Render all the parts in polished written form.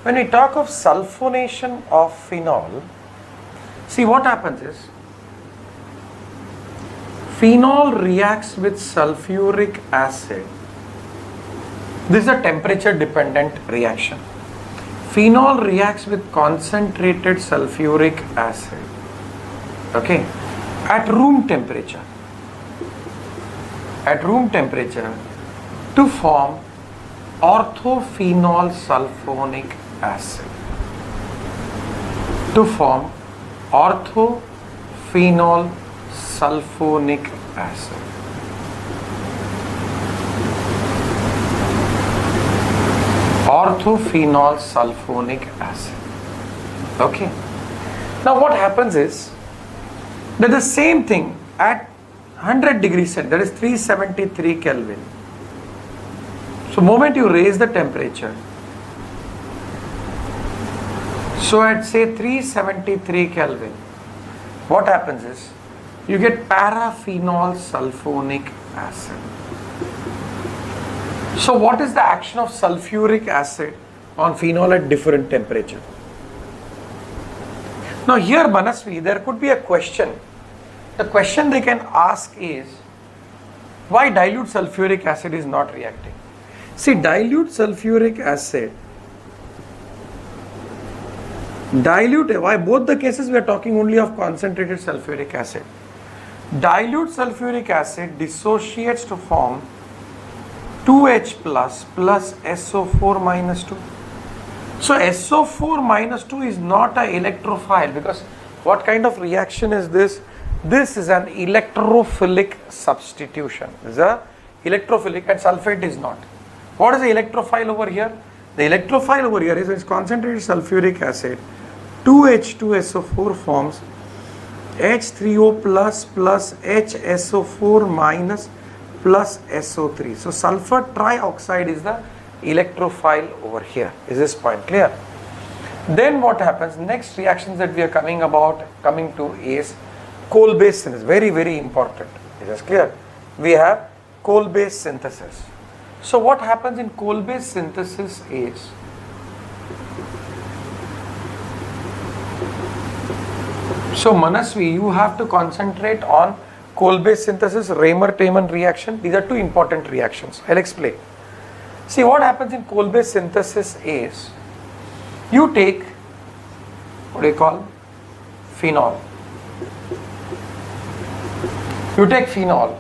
When we talk of sulfonation of phenol, see what happens is, phenol reacts with sulfuric acid. This is a temperature dependent reaction. Phenol reacts with concentrated sulfuric acid, okay, at room temperature. At room temperature to form orthophenol sulfonic acid. To form orthophenol sulfonic acid. Orthophenol sulfonic acid. Okay. Now what happens is that the same thing at 100 degrees Celsius, that is 373 Kelvin. So moment you raise the temperature, so at say 373 Kelvin, what happens is you get paraphenol sulfonic acid. So what is the action of sulfuric acid on phenol at different temperature? Now here, Manasvi, there could be a question. The question they can ask is, why dilute sulfuric acid is not reacting? See, dilute sulfuric acid, why both the cases we are talking only of concentrated sulfuric acid. Dilute sulfuric acid dissociates to form 2H plus SO4 minus 2. So SO4 minus 2 is not an electrophile, because what kind of reaction is this? This is an electrophilic substitution. This is a electrophilic, and sulfate is not. What is the electrophile over here? The electrophile over here is when it's concentrated sulfuric acid, 2H2SO4 forms H3O plus HSO4 minus plus SO3. So sulfur trioxide is the electrophile over here. Is this point clear? Then what happens? Next reactions that we are coming to is coal-based synthesis. Very, very important. Is this clear? We have coal-based synthesis. So what happens in coal-based synthesis is, so Manasvi, you have to concentrate on coal-based synthesis, Raymer-Tayman reaction. These are two important reactions. I'll explain. See, what happens in coal-based synthesis is, you take, what do you call, phenol. You take phenol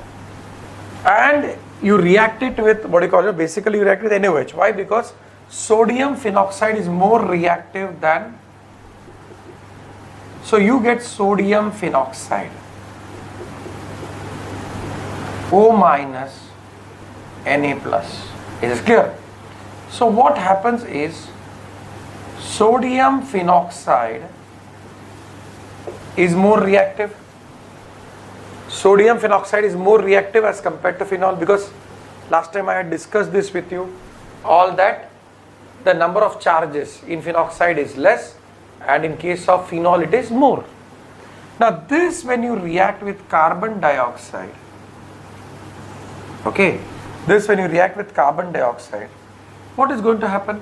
and you react it with, what do you call it, basically you react with NaOH. Why? Because sodium phenoxide is more reactive than, so you get sodium phenoxide, O minus Na plus. Is it clear? So what happens is, sodium phenoxide is more reactive. Sodium phenoxide is more reactive as compared to phenol, because last time I had discussed this with you, all that the number of charges in phenoxide is less, and in case of phenol it is more. Now this, when you react with carbon dioxide, okay, this when you react with carbon dioxide, what is going to happen?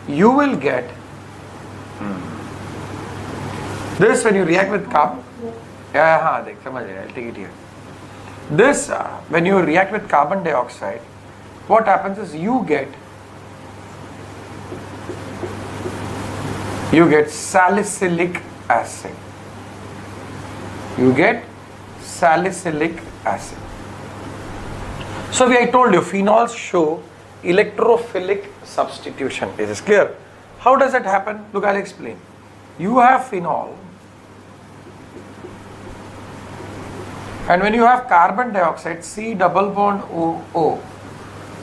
You will get this when you react with carbon. I'll take it here. This when you react with carbon dioxide, what happens is you get salicylic acid. You get salicylic acid. So I told you, phenols show electrophilic substitution. Is this clear? How does that happen? Look, I'll explain. You have phenol, and when you have carbon dioxide, C double bond OO,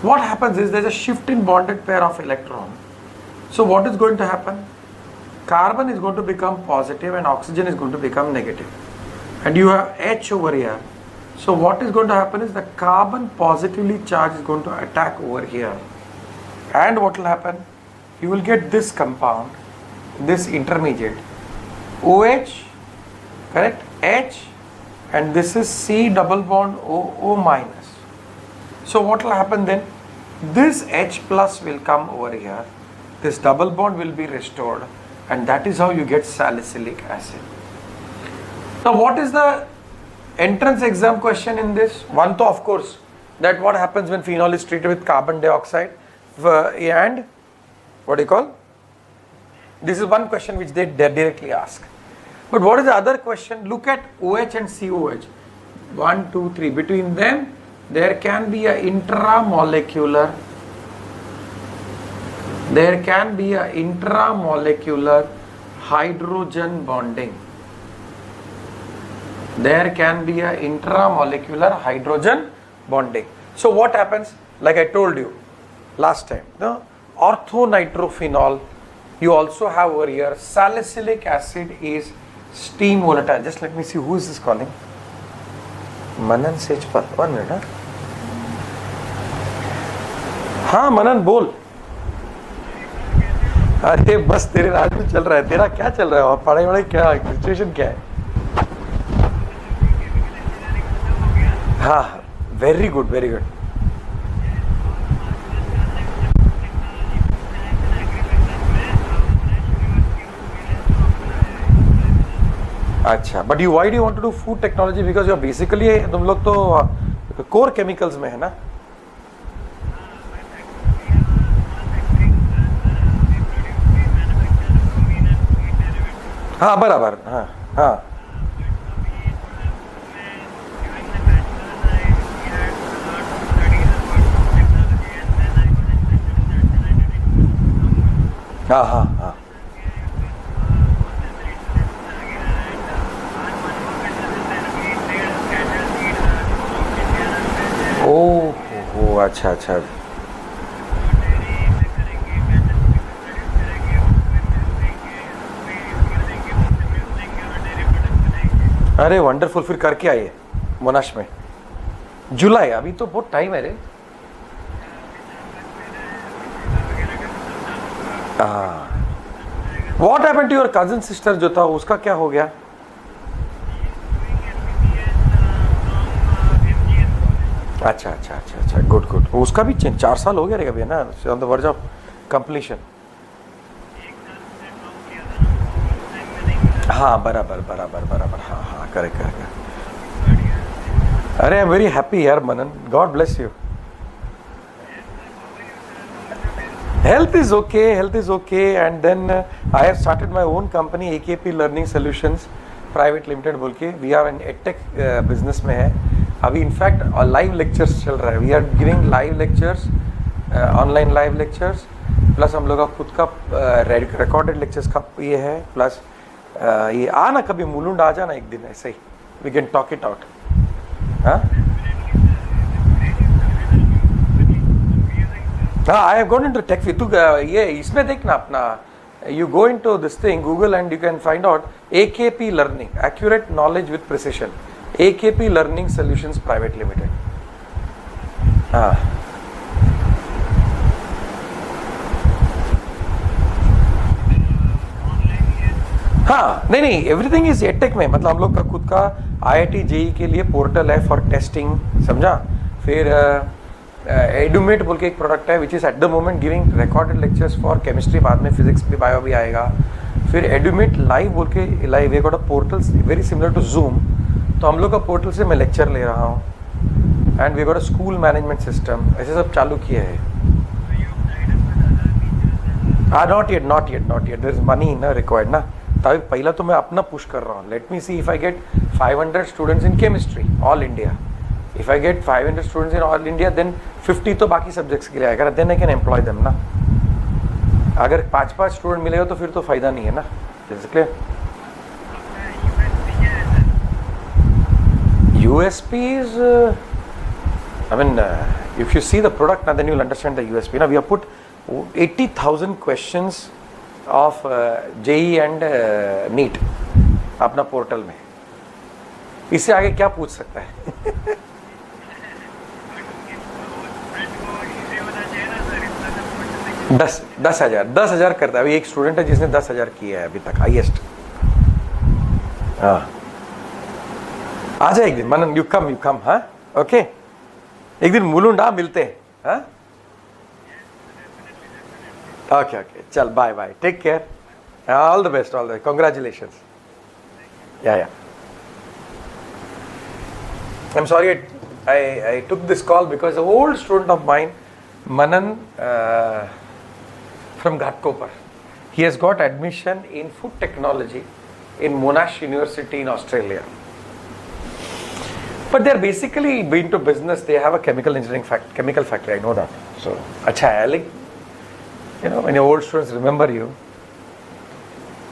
what happens is there's a shift in bonded pair of electron. So what is going to happen? Carbon is going to become positive and oxygen is going to become negative. And you have H over here. So what is going to happen is the carbon positively charged is going to attack over here. And what will happen? You will get this compound, this intermediate, OH, correct? H, and this is C double bond O minus. So what will happen then? This H plus will come over here this double bond will be restored, and that is how you get salicylic acid. Now what is the entrance exam question in this? One to of course that what happens when phenol is treated with carbon dioxide and what do you call? This is one question which they directly ask. But what is the other question? Look at OH and COH. 1, 2, 3. Between them, there can be a intramolecular hydrogen bonding. There can be a intramolecular hydrogen bonding. So what happens? Like I told you last time, the orthonitrophenol, you also have over here salicylic acid is steam volatile. Just let me see who is this calling. Manan Sejpal. 1 minute. हाँ मनन बोल. अरे बस तेरे राज में चल रहा है. तेरा क्या चल रहा है? पढ़ाई वढ़ाई क्या सिचुएशन क्या है? हाँ वेरी गुड वेरी गुड. अच्छा but you why do want to do food technology? Because you are basically तुम लोग तो कोर केमिकल्स में है ना. हाँ बराबर. हाँ हाँ हाँ हाँ हाँ. ओह अच्छा अच्छा. अरे वंडरफुल. फिर करके आइए मोनाश में. जुलाई अभी तो बहुत टाइम है रे. What happened to your cousin sister जो था उसका क्या हो गया? अच्छा अच्छा अच्छा अच्छा गुड गुड. उसका भी 4 साल हो गया रे कभी है ना. On the verge of completion. हाँ बराबर बराबर बराबर. हाँ हाँ करेक्ट करेक्ट. अरे आई एम वेरी हैप्पी यार Manan. God bless you. Health is okay and then I have started my own company AKP Learning Solutions Private Limited बोल के. We are an edtech business में है अभी. इनफैक्ट लाइव लेक्चर्स चल रहा है. We are giving live lectures, online live lectures, plus हम लोग का खुद का रिकॉर्डेड लेक्चर्स का ये है. प्लस ये आना कभी मुलुंड आ जाना एक दिन ऐसे ही. We can talk it out. हाँ I have got into tech. तू ये इसमें देखना अपना. You go into this thing Google and you can find out AKP learning accurate knowledge with precision. AKP learning solutions private limited. हाँ हाँ नहीं everything is attack में. मतलब हम लोग का खुद का IIT JEE के लिए पोर्टल है फॉर टेस्टिंग. समझा. फिर एडुमेट बोल के एक प्रोडक्ट है which is at the moment giving recorded lectures for chemistry. बाद में फिजिक्स भी बायो भी आएगा. फिर एडुमेट लाइव बोल के live we got a portal very similar to Zoom. तो हम लोग का पोर्टल से मैं लेक्चर ले रहा हूँ. And we got a school management system. ऐसे सब चालू किए हैं. Not yet there is money ना रिक्वायर्ड ना. तभी पहला तो मैं अपना पुश कर रहा हूँ. Let me see if I get 500 students in chemistry all India. If I get 500 students in all India, then 50 तो बाकी सब्जेक्ट्स के लिए आएगा. Then I can employ them ना. अगर 5-5 स्टूडेंट मिलेगा तो फिर तो फायदा नहीं है ना. Is it clear? USP is, I mean, if you see the product now, then you'll understand the USP. Now we have put 80,000 questions of JEE and NEET अपना पोर्टल में. इससे आगे क्या पूछ सकता है? 10,000 करता है. अभी एक स्टूडेंट है जिसने 10,000 किया है अभी तक हाईएस्ट. हाँ आ जाए एक दिन मनन. You come. हाँ ओके. एक दिन मुलुंड मिलते हैं. हाँ Okay. Chal, bye. Take care. All the best. Congratulations. Yeah. I'm sorry I took this call because an old student of mine, Manan from Ghatkopar, he has got admission in food technology in Monash University in Australia. But they're basically into business. They have a chemical factory. I know that. So, acha hai, like, when your old students remember you.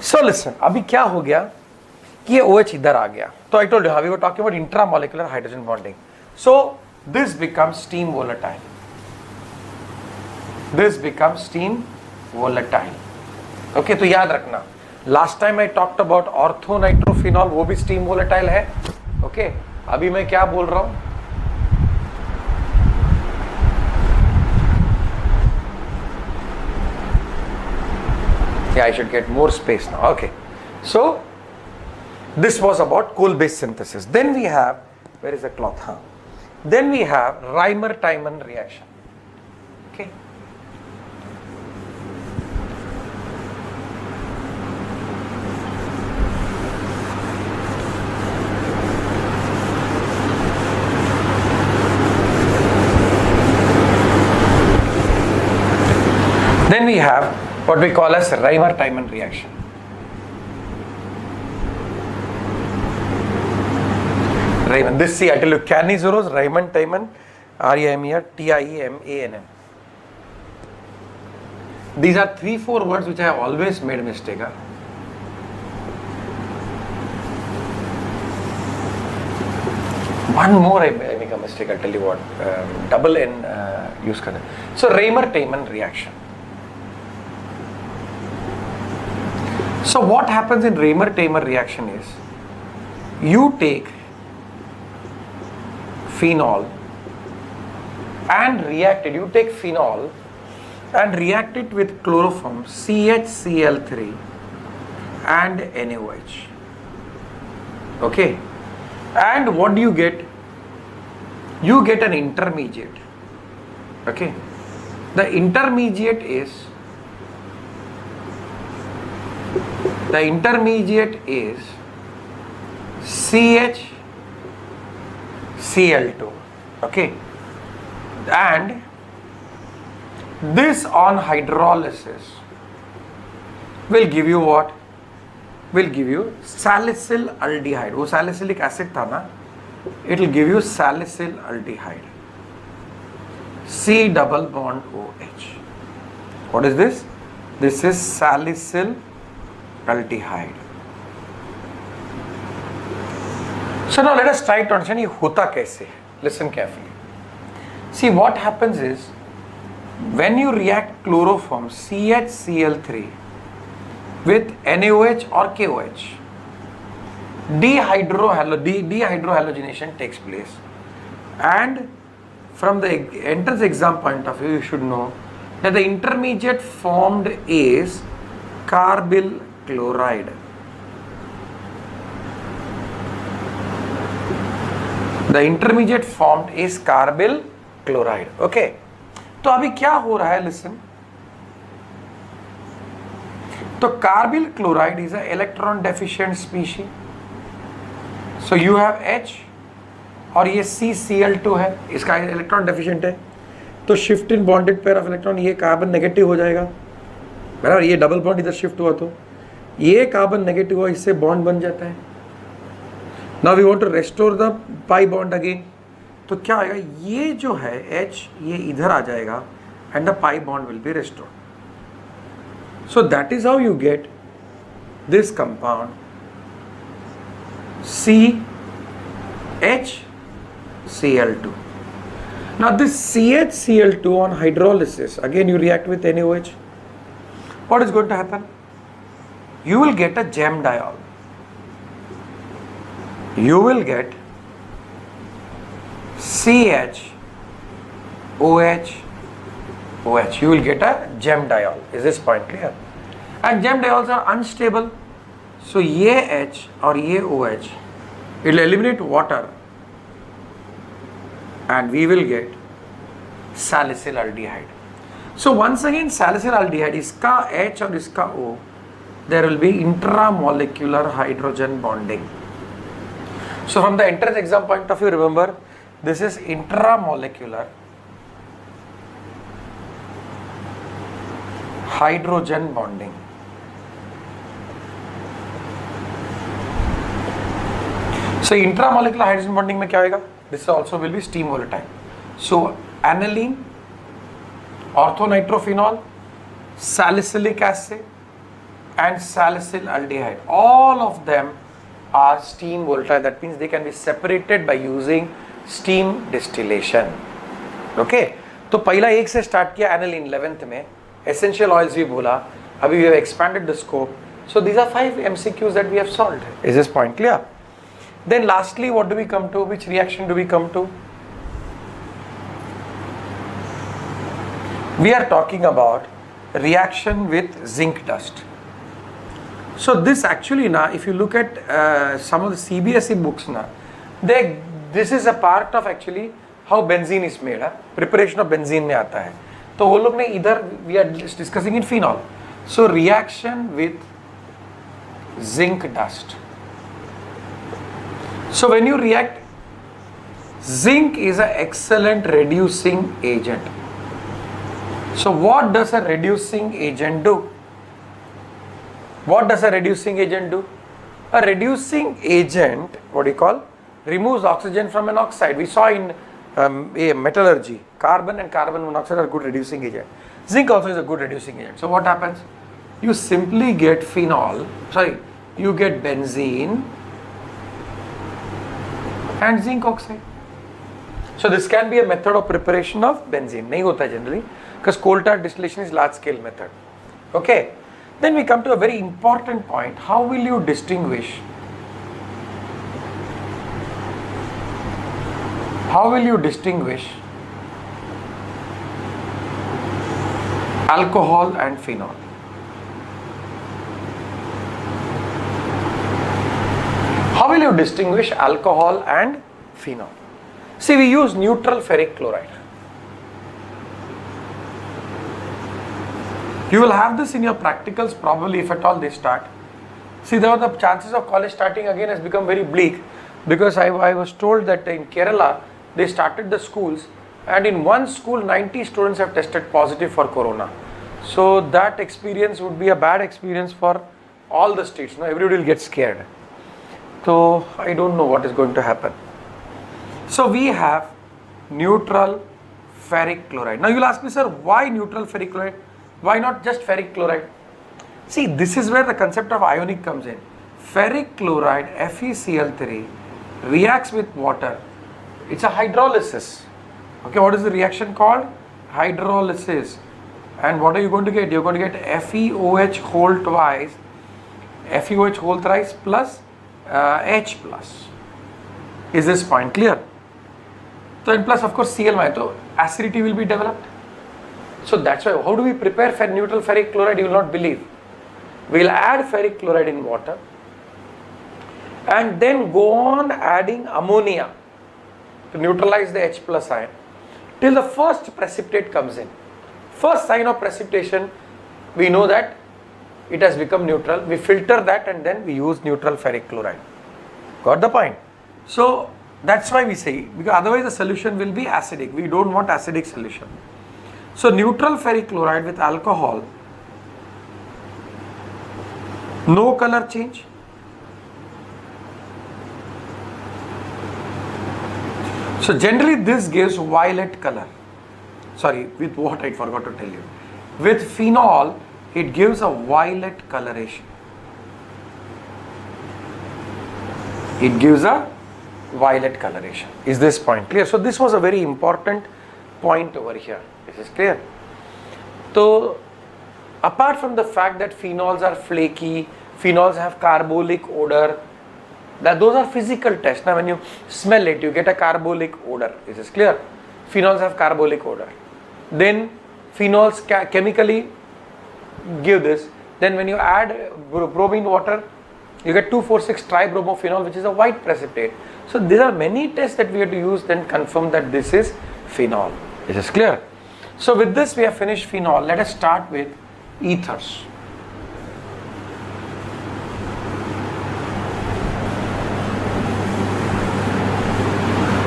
So listen, अभी क्या हो गया कि ये OH इधर आ गया. So I told you how we were talking about intramolecular hydrogen bonding. So this becomes steam volatile. Okay, तो याद रखना. Last time I talked about orthonitrophenol, वो भी steam volatile है. Okay, अभी मैं क्या बोल रहा हूँ? Yeah, I should get more space now. Okay, so this was about coal-based synthesis. Then we have, where is the cloth? Then we have Reimer-Tiemann reaction. Okay. Then we have what we call as Reimer-Tiemann reaction. Reimann. This, see, I tell you, Cannizzaro, Reimer-Tiemann, Reimer-Tiemann. These are 3-4 words which I have always made a mistake. One more I make a mistake, I'll tell you what. Double N use kar. So Reimer-Tiemann reaction. So what happens in Reimer-Tiemann reaction is, you take phenol and react it. You take phenol and react it with chloroform CHCl3 and NaOH. Okay. And what do you get? You get an intermediate. Okay. The intermediate is CHCl2. Okay. And this on hydrolysis will give you what? Will give you salicyl aldehyde. वो salicylic acid था ना? It will give you salicyl aldehyde. C double bond OH. What is this? This is salicyl aldehyde. So now let us try to understand ये होता कैसे. Listen carefully. See, what happens is, when you react chloroform CHCl3 with NaOH or KOH, dehydrohalogenation takes place, and from the entrance exam point of view, you should know that the intermediate formed is carbyl chloride. The intermediate formed is carbyl chloride. Okay. तो अभी क्या हो रहा है? Listen. तो carbyl chloride is an electron deficient species. So you have H और ये CCl2 है, इसका इलेक्ट्रॉन डेफिशिएंट है, तो shift in bonded pair of electron, ये कार्बन नेगेटिव हो जाएगा बराबर. ये डबल बॉन्ड इधर शिफ्ट हुआ तो ये कार्बन नेगेटिव हुआ, इससे बॉन्ड बन जाता है. Now we want to restore the pi bond again. तो क्या आएगा? ये जो है H, ये इधर आ जाएगा and the pi bond will be restored. So that is how you get this compound CHCl2. Now this CHCl2 on hydrolysis, again you react with NaOH. What is going to happen? You will get a gem diol. You will get CHOH OH. You will get a gem diol. Is this point clear? And gem diols are unstable. So ये H और ये OH, it will eliminate water and we will get salicyl aldehyde. So once again salicylaldehyde, इसका H और इसका O, there will be intramolecular hydrogen bonding. So from the entrance exam point of view, remember this is intramolecular hydrogen bonding. So intramolecular hydrogen bonding में क्या होगा? This also will be steam volatile. So aniline, orthonitrophenol, salicylic acid and salicylaldehyde, all of them are steam volatile. That means they can be separated by using steam distillation. Okay, तो पहला एक से start किया aniline 11th में, essential oils भी बोला, अभी we have expanded the scope. So these are 5 MCQs that we have solved. Is this point clear? Then lastly, what do we come to? Which reaction do we come to? We are talking about reaction with zinc dust. So this actually now, if you look at some of the CBSE books now, this is a part of actually how benzene is made. Preparation of benzene में आता है. तो वो लोग ने इधर we are discussing in phenol. So reaction with zinc dust. So when you react, zinc is an excellent reducing agent. So what does a reducing agent do? What does a reducing agent do? A reducing agent, what do you call? Removes oxygen from an oxide. We saw in metallurgy, carbon and carbon monoxide are good reducing agent. Zinc also is a good reducing agent. So what happens? You simply get you get benzene and zinc oxide. So this can be a method of preparation of benzene. नहीं होता है generally because coal tar distillation is large scale method. Okay. Then we come to a very important point. How will you distinguish? How will you distinguish alcohol and phenol? How will you distinguish alcohol and phenol? See, we use neutral ferric chloride. You will have this in your practicals probably if at all they start. See, there the chances of college starting again has become very bleak because I was told that in Kerala they started the schools and in one school 90 students have tested positive for corona. So that experience would be a bad experience for all the states. Now everybody will get scared. So I don't know what is going to happen. So we have neutral ferric chloride. Now you will ask me, sir, why neutral ferric chloride? Why not just ferric chloride? See, this is where the concept of ionic comes in. Ferric chloride, FeCl3, reacts with water. It's a hydrolysis. Okay, what is the reaction called? Hydrolysis. And what are you going to get? You're going to get FeOH whole twice, FeOH whole thrice plus H plus. Is this point clear? So, and plus of course Cl-, so acidity will be developed. So that's why, how do we prepare neutral ferric chloride? You will not believe. We'll add ferric chloride in water and then go on adding ammonia to neutralize the H plus ion till the first precipitate comes in. First sign of precipitation, we know that it has become neutral. We filter that and then we use neutral ferric chloride. Got the point? So that's why we say, because otherwise the solution will be acidic. We don't want acidic solution. So neutral ferric chloride with alcohol, no color change. So generally this gives violet color. Sorry, with what I forgot to tell you. With phenol, it gives a violet coloration. It gives a violet coloration. Is this point clear? So this was a very important point over here. This is clear. So apart from the fact that phenols are flaky, phenols have carbolic odor, those are physical tests. Now when you smell it, you get a carbolic odor. Is this clear? Phenols have carbolic odor. Then phenols chemically give this. Then when you add bromine water, you get 2,4,6 tribromophenol, which is a white precipitate. So there are many tests that we have to use then confirm that this is phenol. Is this clear? So with this we have finished phenol. Let us start with ethers.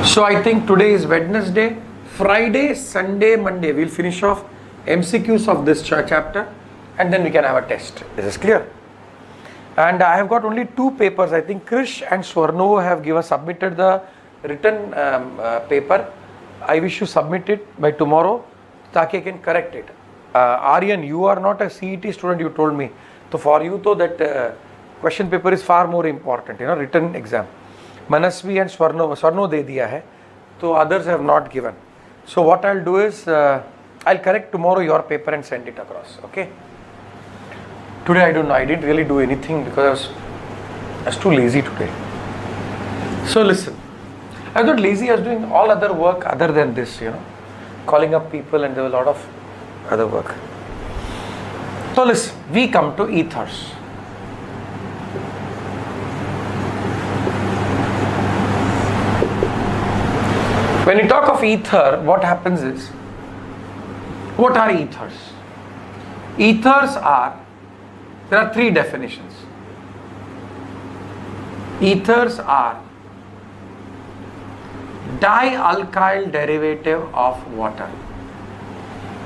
So I think today is Wednesday, Friday, Sunday, Monday we'll finish off MCQs of this chapter, and then we can have a test. This is clear. And I have got only 2 papers. I think Krish and Swarno have submitted the written paper. I wish you submit it by tomorrow, ताकि I can correct it. Aryan, you are not a CET student, you told me. So for you, तो that question paper is far more important, written exam. Manasvi and Swarno दे दिया है, तो others have not given. So what I'll do is, I'll correct tomorrow your paper and send it across, okay? Today I don't know, I didn't really do anything because I was too lazy today. So listen, I was not lazy, I was doing all other work other than this, calling up people, and there was a lot of other work. So listen, we come to ethers. When you talk of ether, what happens is, what are ethers? Ethers are, there are 3 definitions. Ethers are dialkyl derivative of water.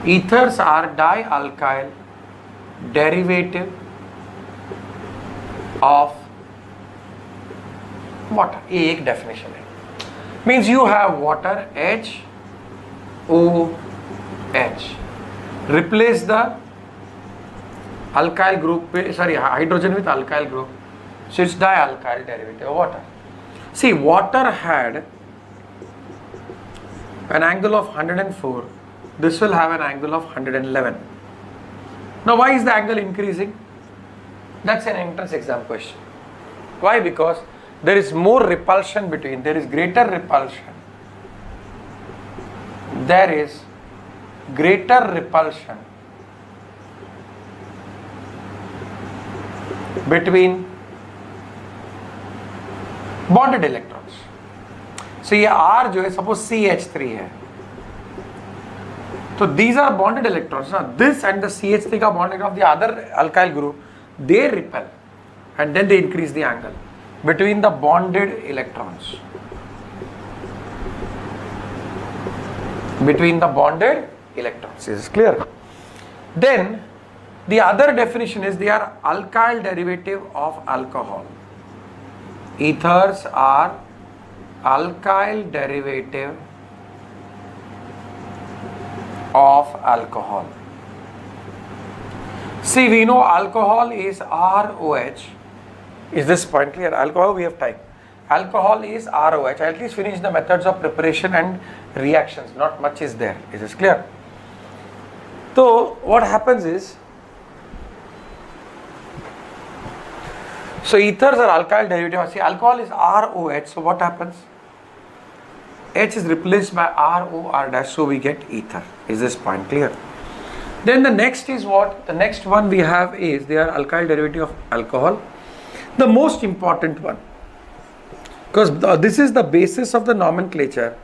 Ethers are dialkyl derivative of water. ये एक definition है. Means you have water, HOH. Replace the alkyl group, hydrogen with alkyl group. So it's dialkyl derivative of water. See, water had an angle of 104. This will have an angle of 111. Now why is the angle increasing? That's an entrance exam question. Why? Because there is more repulsion between, there is greater repulsion. There is greater repulsion between bonded electrons. So ये R जो है, suppose CH3 है, so these are bonded electrons. Now this and the CH3 का bond of the other alkyl group, they repel, and then they increase the angle between the bonded electrons. Between the bonded electrons. Is clear? Then the other definition is they are alkyl derivative of alcohol. Ethers are alkyl derivative of alcohol. See, we know alcohol is ROH. Is this point clear? Alcohol, we have time. Alcohol is ROH. I'll at least finish the methods of preparation and reactions. Not much is there. Is this clear? So what happens is, so ethers are alkyl derivative. See, alcohol is ROH. So what happens? H is replaced by ROR dash. So we get ether. Is this point clear? Then the next is what? The next one we have is they are alkyl derivative of alcohol. The most important one, because this is the basis of the nomenclature,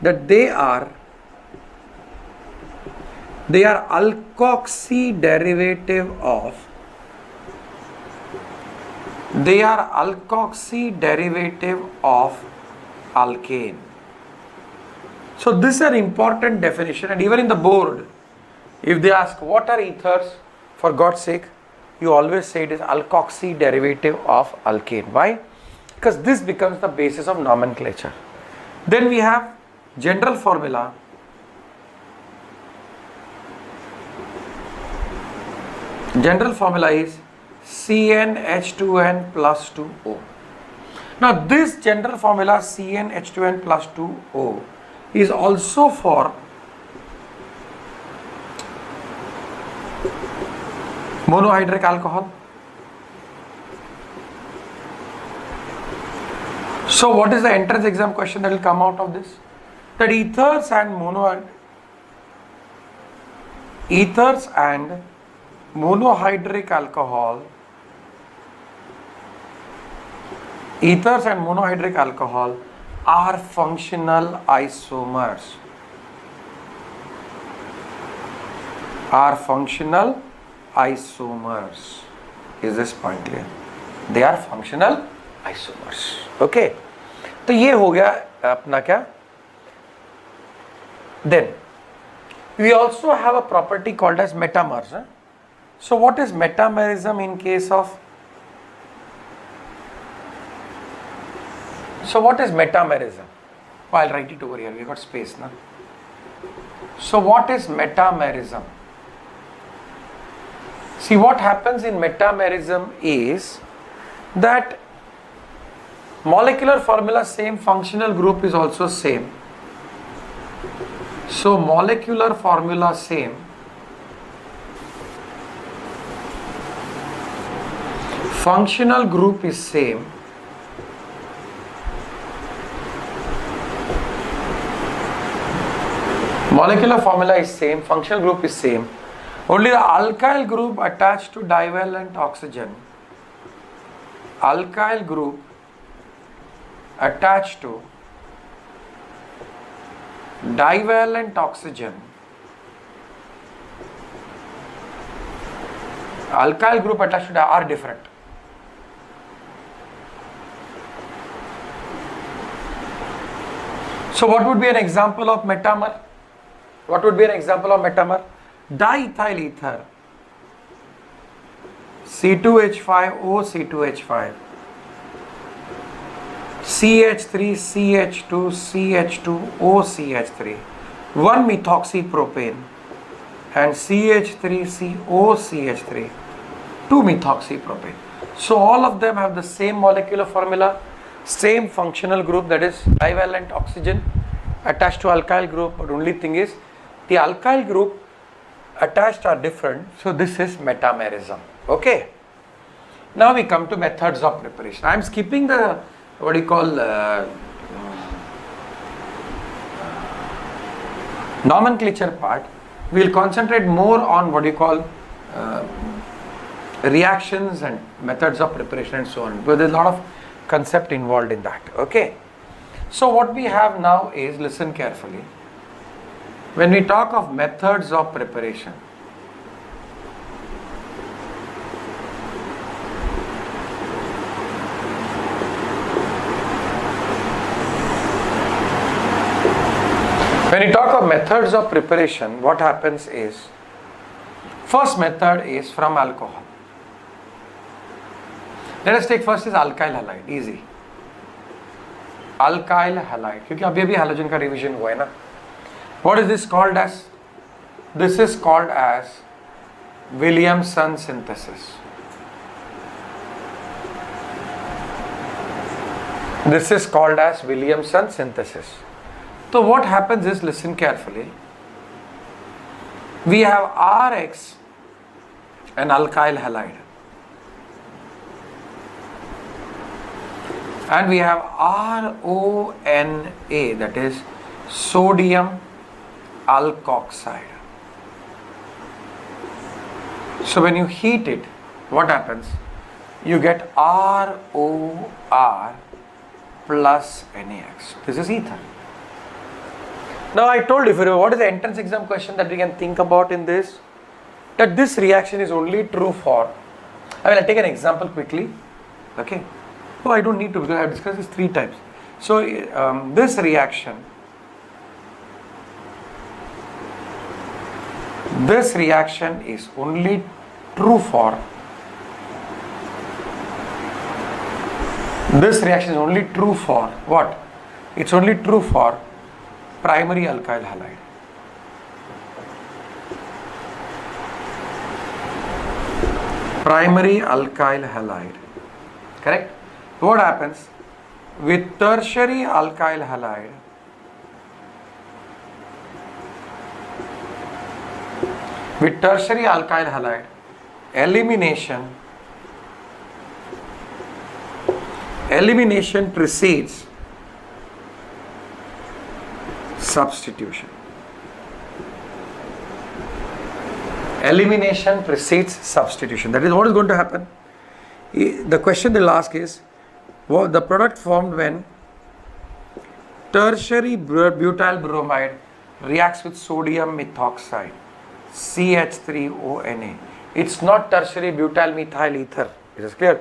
that they are alkoxy derivative of alkane. So this is an important definition, and even in the board, if they ask what are ethers, for God's sake, you always say it is alkoxy derivative of alkane. Why? Because this becomes the basis of nomenclature. Then we have general formula. General formula is CnH2n plus 2O. Now this general formula CnH2n plus 2O is also for monohydric alcohol. So what is the entrance exam question that will come out of this? That ethers and monohydric alcohol are functional isomers. are functional isomers. Is this point clear? They are functional isomers. Okay, तो ये हो गया अपना क्या. Then we also have a property called as metamers. So what is metamerism in case of? So what is metamerism? Oh, I'll write it over here. We got space now. So what is metamerism? See, what happens in metamerism is that molecular formula same, functional group is also same. So molecular formula same, functional group is same, molecular formula is same, functional group is same. Only the alkyl group attached to divalent oxygen, alkyl group attached to divalent oxygen, alkyl group attached to are different. So what would be an example of metamer? What would be an example of metamer? Diethyl ether, C2H5O, C2H5, CH3, CH2, CH2O, CH3, 1 methoxypropane, and CH3CO, CH3, 2 methoxypropane. So all of them have the same molecular formula, same functional group, that is divalent oxygen attached to alkyl group, but only thing is the alkyl group attached are different. So this is metamerism. Okay. Now we come to methods of preparation. I am skipping the what you call nomenclature part. We will concentrate more on what you call reactions and methods of preparation and so on, because there is a lot of concept involved in that. Okay. So what we have now is, listen carefully, when we talk of methods of preparation, what happens is, first method is from alcohol. Let us take first is alkyl halide, easy. Alkyl halide, क्योंकि अभी अभी halogen का revision हुआ है ना. What is this called as? This is called as Williamson synthesis. This is called as Williamson synthesis. So what happens is, listen carefully, we have RX, an alkyl halide, and we have RONA, that is sodium alkoxide. So when you heat it, what happens? You get ROR plus NaX. This is ether. Now I told you, what is the entrance exam question that we can think about in this? That this reaction is only true for, I'll take an example quickly. Okay. Oh, I don't need to, because I have discussed this 3 times. So this reaction is only true for, what? It's only true for primary alkyl halide. Primary alkyl halide. Correct? What happens with tertiary alkyl halide? With tertiary alkyl halide, elimination precedes substitution. Elimination precedes substitution. That is what is going to happen. The question they'll ask is, the product formed when tertiary butyl bromide reacts with sodium methoxide. CH3ONA. It's not tertiary butyl methyl ether. It is clear?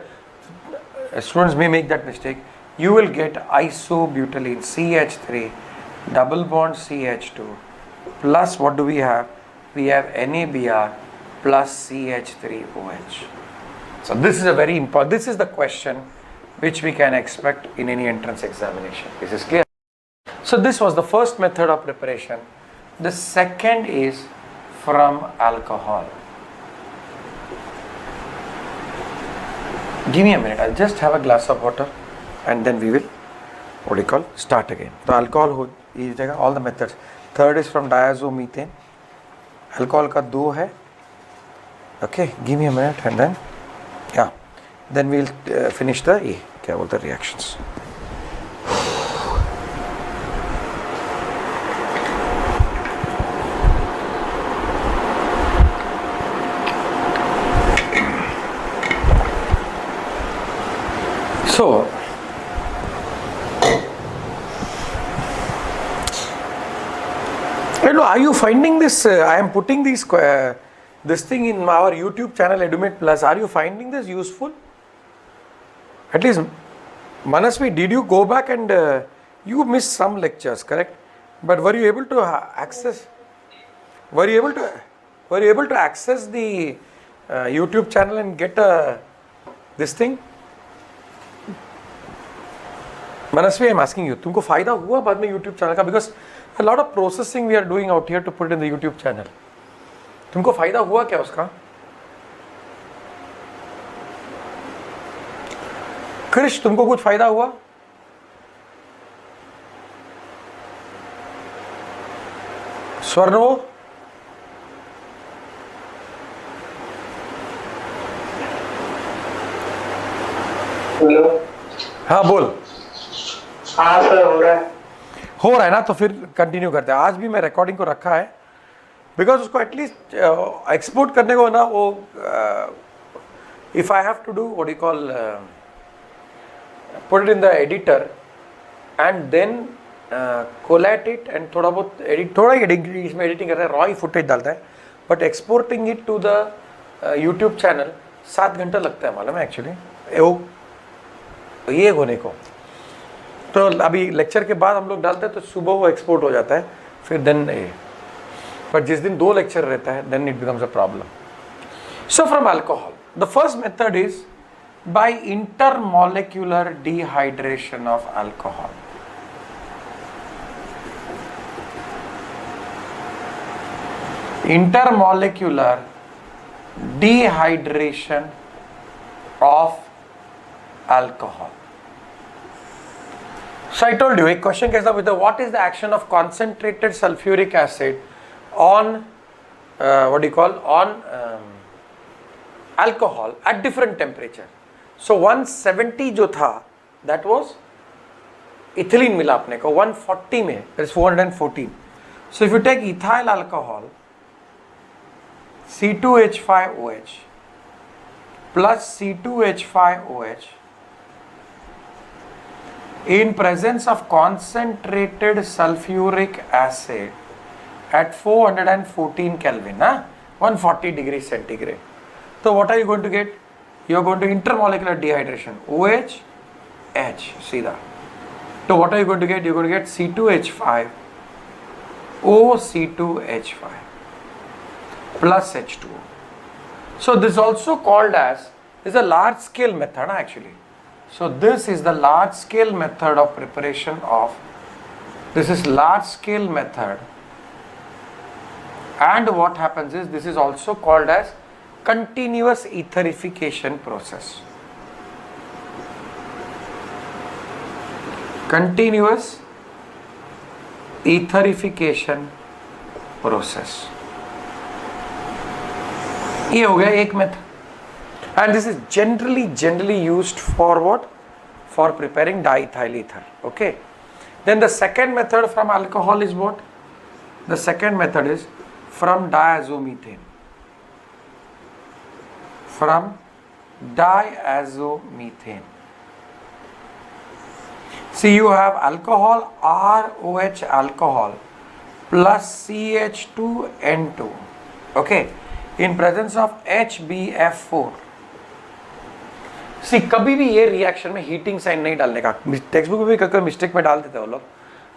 Students may make that mistake. You will get isobutylene CH3 double bond CH2 plus what do we have? We have NaBr plus CH3OH. So this is a very important, this is the question which we can expect in any entrance examination. This is clear? So this was the first method of preparation. The second is from alcohol. Give me a minute, I'll just have a glass of water and then we will, start again. The alcohol, all the methods. Third is from diazomethane. Alcohol ka 2 hai. Okay, give me a minute and then, then we'll finish the reactions. So, are you finding this? I am putting this thing in our YouTube channel Edumate Plus. Are you finding this useful? At least, Manasvi, did you go back and you missed some lectures, correct? But were you able to access? Were you able to access the YouTube channel and get this thing? Manasvi, I am asking you, तुमको फायदा हुआ बाद में YouTube channel का? Because a lot of processing we are doing out here to put it in the YouTube channel. तुमको फायदा हुआ क्या उसका? कृष, तुमको कुछ फायदा हुआ? स्वर्णो? हेलो, हाँ बोल. हाँ सर, हो रहा है ना, तो फिर कंटिन्यू करते हैं. आज भी मैं रिकॉर्डिंग को रखा है बिकॉज उसको एटलीस्ट एक्सपोर्ट करने को ना वो if I have to do what you call put it in the editor and then collate it and थोड़ा बहुत एडिट, थोड़ा ही इसमें एडिटिंग करता है, रॉ ही फुटेज डालता है, but exporting it to the YouTube channel 7 घंटा लगता है मालूम है एक्चुअली ये होने को. तो अभी लेक्चर के बाद हम लोग डालते हैं तो सुबह वो एक्सपोर्ट हो जाता है, फिर देन बट जिस दिन 2 लेक्चर रहता है then it becomes a problem. So from alcohol the first method is by intermolecular dehydration of alcohol. Intermolecular dehydration of alcohol. So I told you, a question comes up with what is the action of concentrated sulfuric acid on alcohol at different temperature. So 170 जो था that was ethylene मिला अपने को, 140 में that is 414. So if you take ethyl alcohol C2H5OH plus C2H5OH in presence of concentrated sulfuric acid at 414 Kelvin, 140 degrees centigrade. So what are you going to get? You are going to intermolecular dehydration, OH, H, see that. So what are you going to get? You are going to get C2H5, OC2H5 plus H2O. So this is also called as, this is a large scale method actually. So this is the large scale method of preparation of, this is large scale method, and what happens is this is also called as continuous etherification process. Continuous etherification process. ये हो गया एक method. And this is generally used for what? For preparing diethyl ether. Okay. Then the second method from alcohol is what? The second method is from diazomethane. From diazomethane. See, you have alcohol, ROH alcohol plus CH2N2 okay, in presence of HbF4. सी कभी भी ये reaction में heating sign नहीं डालने का, text book में भी कभी मिस्टेक में डाल देते हैं वो लोग,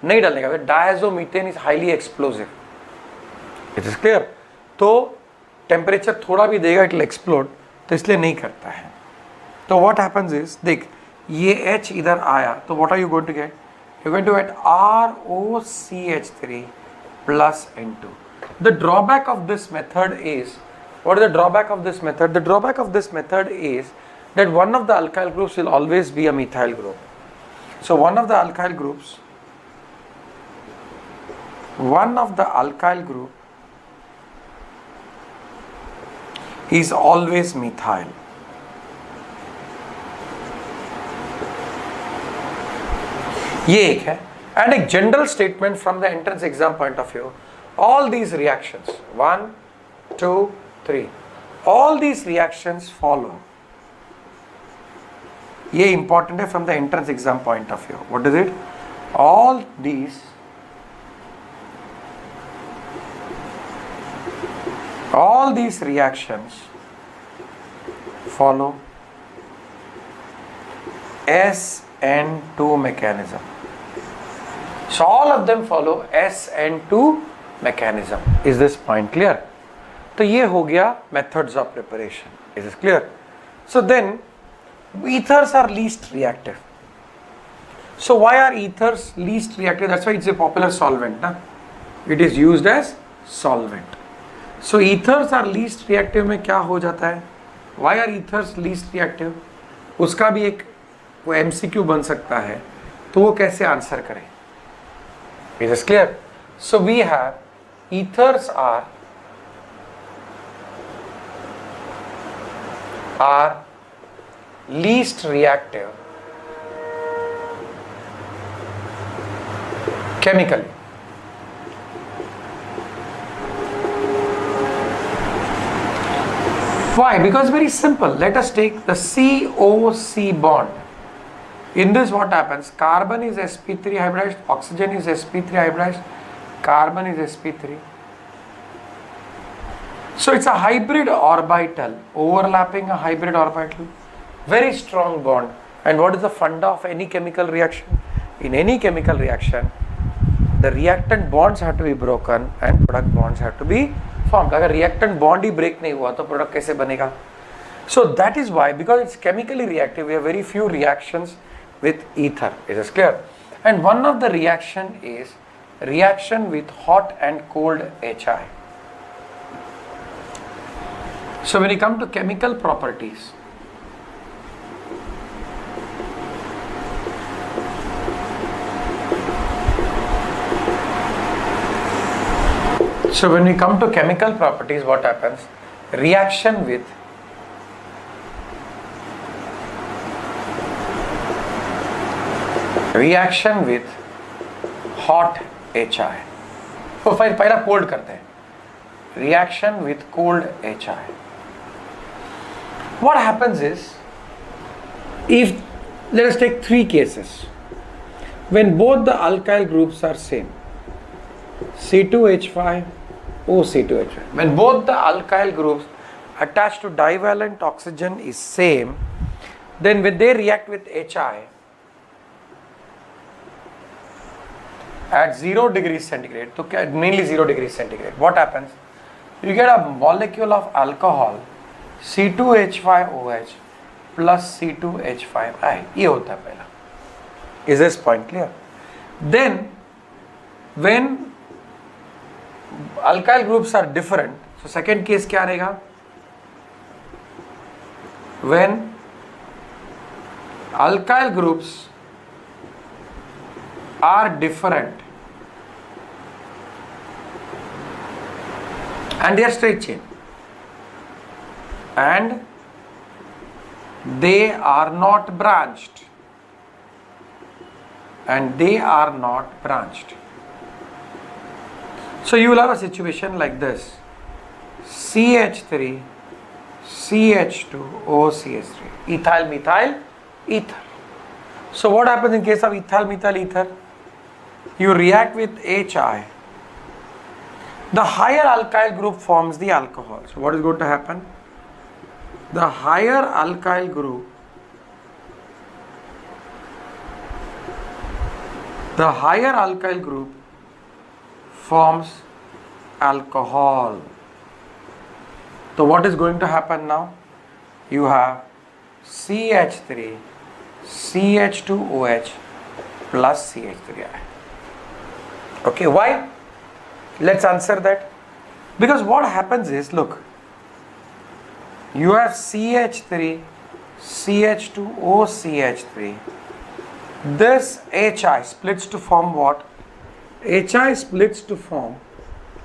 नहीं डालने का। Diazomethane is highly explosive, it is clear. तो टेम्परेचर थोड़ा भी देगा इट विल एक्सप्लोड, तो इसलिए नहीं करता है। तो व्हाट हैपेंस इज, देख ये H इधर आया तो what are you going to get, you going to get ROCH3 plus N2. The drawback of this method is, what is the drawback of this method? The drawback of this method is that one of the alkyl groups will always be a methyl group. So one of the alkyl group is always methyl. ये एक है, and a general statement from the entrance exam point of view, all these reactions 1 2 3, all these reactions follow, ये important है from the entrance exam point of view. What is it? All these reactions follow SN2 mechanism. So all of them follow SN2 mechanism. Is this point clear? तो ये हो गया methods of preparation. Is this clear? So then ethers are least reactive. So why are ethers least reactive? That's why it's a popular solvent. Na? It is used as solvent. So ethers are least reactive में क्या हो जाता है? Why are ethers least reactive? उसका भी एक वो MCQ बन सकता है, तो वो कैसे आंसर करें? Is this clear? So we have ethers are least reactive chemically. Why? Because very simple. Let us take the COC bond. In this what happens? Carbon is sp3 hybridized, oxygen is sp3 hybridized, carbon is sp3. So it's a hybrid orbital, overlapping a hybrid orbital, very strong bond. And what is the funda of any chemical reaction? In any chemical reaction, the reactant bonds have to be broken and product bonds have to be formed. अगर reactant bond ही break नहीं हुआ तो product कैसे बनेगा? So that is why, because it's chemically reactive, we have very few reactions with ether. Is this clear? And one of the reaction is reaction with hot and cold HI. So when you come to chemical properties, what happens? Reaction with hot HI. तो फिर पहला cold करते हैं. Reaction with cold HI. What happens is, if let us take three cases, when both the alkyl groups are same, C2H5, OC2H5, when both the alkyl groups attached to divalent oxygen is same, then when they react with HI at 0 degrees centigrade, so mainly 0 degrees centigrade, what happens? You get a molecule of alcohol C2H5OH plus C2H5I. ये होता है पहला. Is this point clear? Then when alkyl groups are different, so second case क्या रहेगा? When alkyl groups are different and they are straight chain and they are not branched, so you will have a situation like this: CH3 CH2 OCH3, ethyl methyl ether. So what happens in case of ethyl methyl ether? You react with HI, The higher alkyl group forms the alcohol. So what is going to happen? The higher alkyl group forms alcohol. So what is going to happen now? You have CH3, CH2OH plus CH3I. Okay, why? Let's answer that. Because what happens is, look, you have CH3, CH2O, CH3. This HI splits to form what? HI splits to form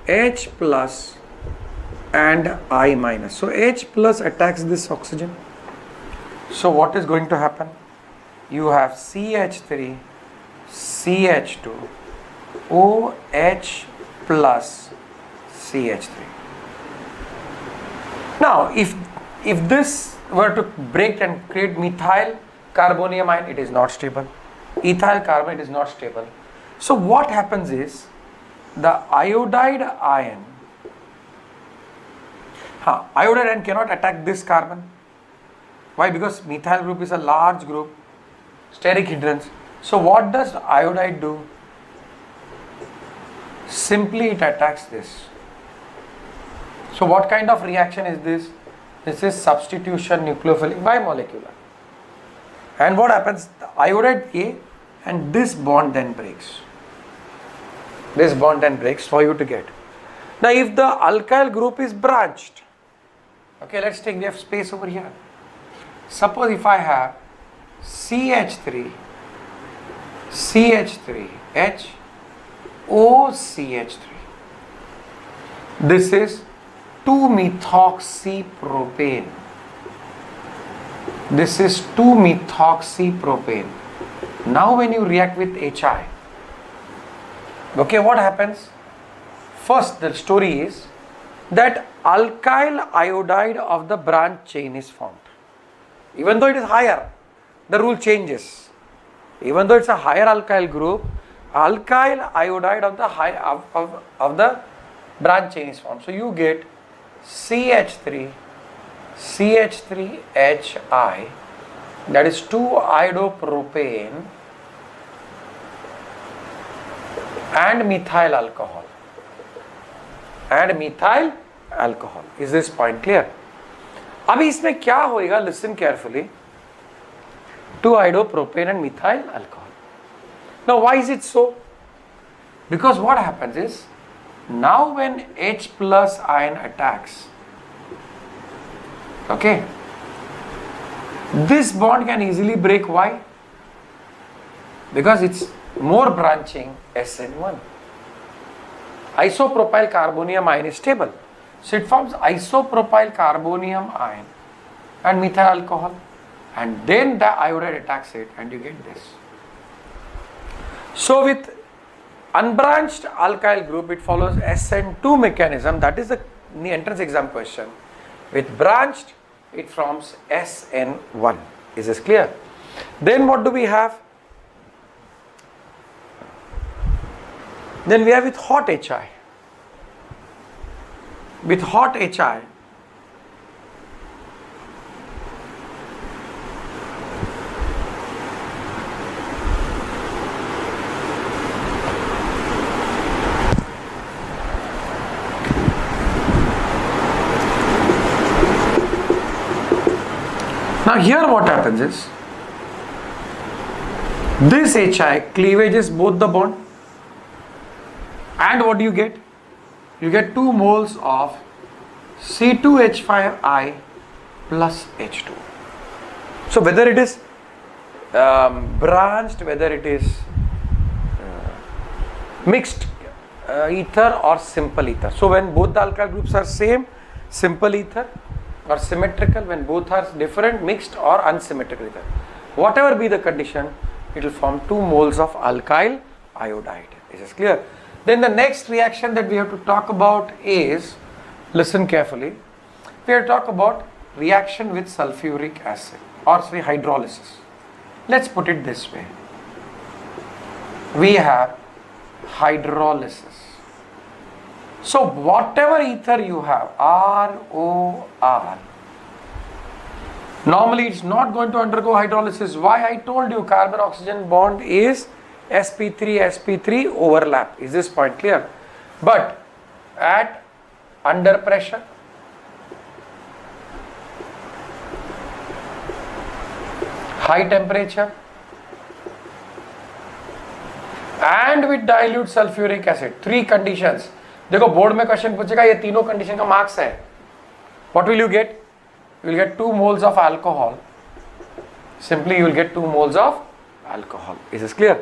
H plus and I minus. So H plus attacks this oxygen. So what is going to happen? You have CH3, CH2, OH plus CH3. Now, if this were to break and create methyl carbonium ion, it is not stable. Ethyl carbon, it is not stable. So what happens is, the iodide ion, iodide ion cannot attack this carbon. Why? Because methyl group is a large group, steric hindrance. So what does iodide do? Simply it attacks this. So what kind of reaction is this? This is substitution nucleophilic bimolecular. And what happens? The iodide A and this bond then breaks. This bond then breaks for you to get. Now if the alkyl group is branched, okay, let's take, we have space over here. Suppose if I have CH3, CH3H, OCH3. This is 2-methoxypropane. This is 2-methoxypropane. Now when you react with HI, okay, what happens? First, the story is that alkyl iodide of the branch chain is formed. Even though it is higher, the rule changes. Even though it's a higher alkyl group, alkyl iodide of the of the branch chain is formed. So you get CH3, CH3HI, that is 2-iodopropane and methyl alcohol. Is this point clear? अभी इसमें क्या होएगा? Listen carefully. 2-iodopropane and methyl alcohol. Now why is it so? Because what happens is, now when H plus ion attacks, okay, this bond can easily break. Why? Because it's more branching SN1. Isopropyl carbonium ion is stable. So it forms isopropyl carbonium ion and methyl alcohol, and then the iodide attacks it and you get this. So with unbranched alkyl group, it follows SN2 mechanism. That is the entrance exam question. With branched, it forms SN1. Is this clear? Then what do we have? Then we have with hot HI. With hot HI, now here what happens is, this HI cleavages both the bond, and what do you get? You get 2 moles of C2H5I plus H2. So whether it is branched, whether it is mixed ether or simple ether. So when both the alkyl groups are same, simple ether, or symmetrical, when both are different, mixed or unsymmetrical ether. Whatever be the condition, it will form 2 moles of alkyl iodide. Is this clear? Then the next reaction that we have to talk about is, listen carefully, we have to talk about reaction with sulfuric acid, or say hydrolysis. Let's put it this way. We have hydrolysis. So whatever ether you have, ROR, normally it's not going to undergo hydrolysis. Why? I told you carbon oxygen bond is sp3 overlap. Is this point clear? But at under pressure, high temperature, and with dilute sulfuric acid, 3 conditions. देखो board में question पूछेगा, ये तीनों condition का marks है. What will you get? You will get 2 moles of alcohol. Simply you will get 2 moles of alcohol. Is this clear?